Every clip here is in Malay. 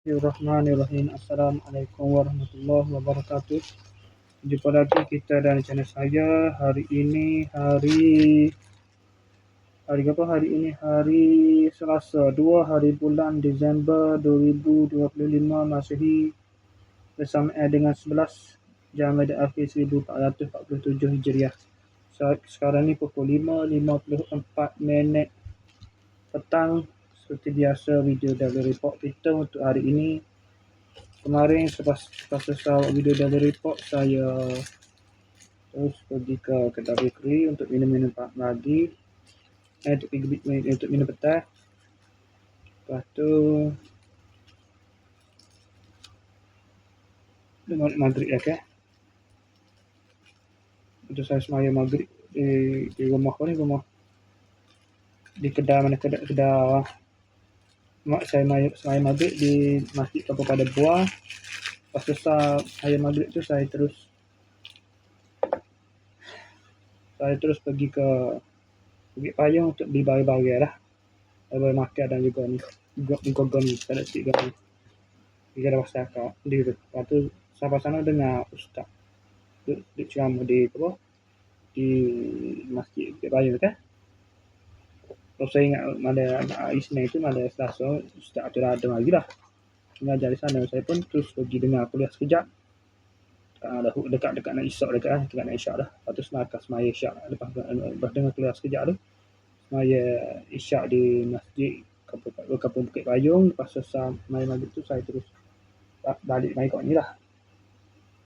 Bismillahirrahmanirrahim. Assalamualaikum warahmatullahi wabarakatuh. Jumpa lagi kita dan channel saya. Hari ini apa hari ini? Hari Selasa, 2 hari bulan Disember 2025 Masehi bersamaan dengan 11 Jamadil Akhir 1447 Hijriah. Sekarang ni pukul 5.54 petang. Seperti biasa, video dari report kita untuk hari ini. Kemarin selepas selesai video dari report, saya terus pergi ke kedai bakery untuk minum-minum pagi, untuk minum petang. Lepas tu dengan maghrib ya. Untuk saya semaya maghrib di rumah di kedai mak saya semaya maghrib di Masjid Kampung Pada Buah. Lepas selesai saya maghrib tu saya terus pergi ke Bukit Payung untuk beli barang-barang lah. Barang makan dan juga ni gong ni, tak ada sikit gong ni. Dia dah pasal kat dia tu. Lepas tu sampai sana dengar ustaz duduk ceramah di Masjid Bukit Payung kan. Kalau saya ingat pada Isnin tu, pada Selasa, ustaz tu dah ada lagi lah mengajar di sana. Saya pun terus pergi dengar kuliah sekejap. Dekat nak isyak dekat nak isyak dah. Lepas tu semaya isyak. Lepas dengar kuliah sekejap tu, semaya isyak di Masjid Kampung Bukit Payung. Lepas selesai semaya maghrib tu, saya terus balik mai kat ni lah.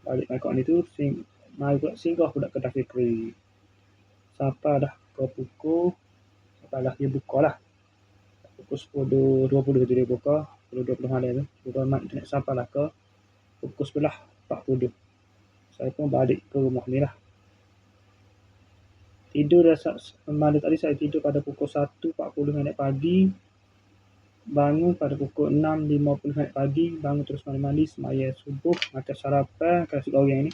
Balik mai kat ni tu singgah pula ke bakery. Sampai dah ke pukul, sampai dah dia buka lah. Pukul 10.20 tu dia buka. 10.20 malam tu. Buka mat internet sampai lah ke pukul 11.40. Saya pun balik ke rumah ni lah. Tidur malam tadi saya tidur pada pukul 1.40 pagi. Bangun pada pukul 6.50 pagi. Bangun terus mandi, semaya subuh, makan sarapan, nasi goreng ni.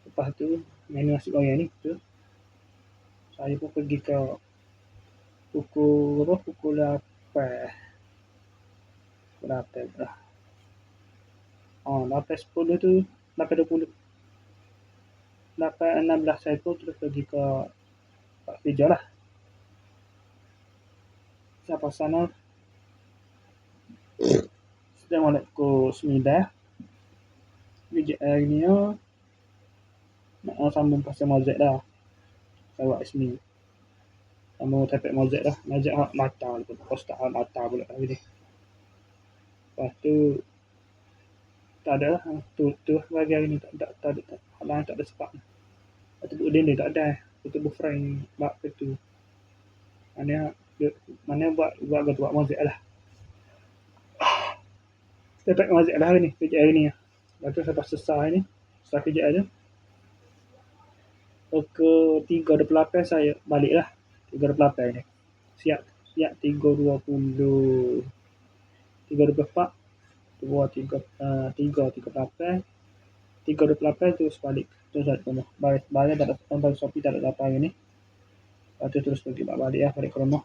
Lepas tu minum nasi goreng ni tu, saya pun pergi ke pukul 8 dah. 8.10 tu, 8.20, 8.16 saya pun terus pergi ke Pak Pija lah. Sampai sana sudah mulai pukul 9. Kerja hari ni nak sambung pasal Mozart dah. Saya buat resmi. Sambung tepek Mozart dah. Mozart hak mata pun. Postak hak mata pula hari ni. Lepas tu tak ada lah. Tu bagi hari ni tak ada. Halang tak ada sepak. Lepas tu Udin dia tak ada. Tutup frame bak tu. Mana buat Mozart lah. Tepek Mozart lah hari ni. Kerja hari ni lah. Lepas tu sampai selesai ni. Selesai kerja aja. Pukul 3.28 saya balik lah. 3.28 ni. Siap 3.20. 3.24. 3.28 terus balik. Terus balik ke rumah. Balik tak ada tambah Shopee tak ada apa hari ni. Lepas tu terus pergi balik ke rumah.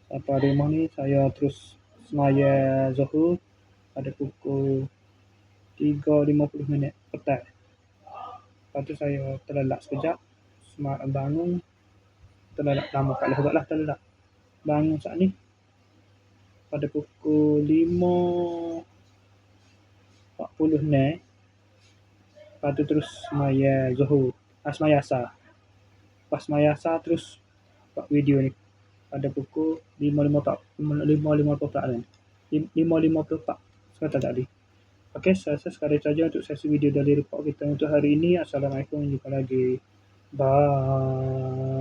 Sampai di rumah ni saya terus semaya Zuhur pada pukul 3.50 petang. Lepas tu saya terlelap sekejap. Bangun. Terlelap lama kat lah terlelap. Bangun saat ni pada pukul 5.40 ni. Lepas tu terus semaya Zuhur. Semaya Asar. Lepas semaya Asar terus buat video ni pada pukul 5.54 sekarang tadi. Okey, saya rasa sekadar saja untuk sesi video dari report kita untuk hari ini. Assalamualaikum, jumpa lagi. Bye.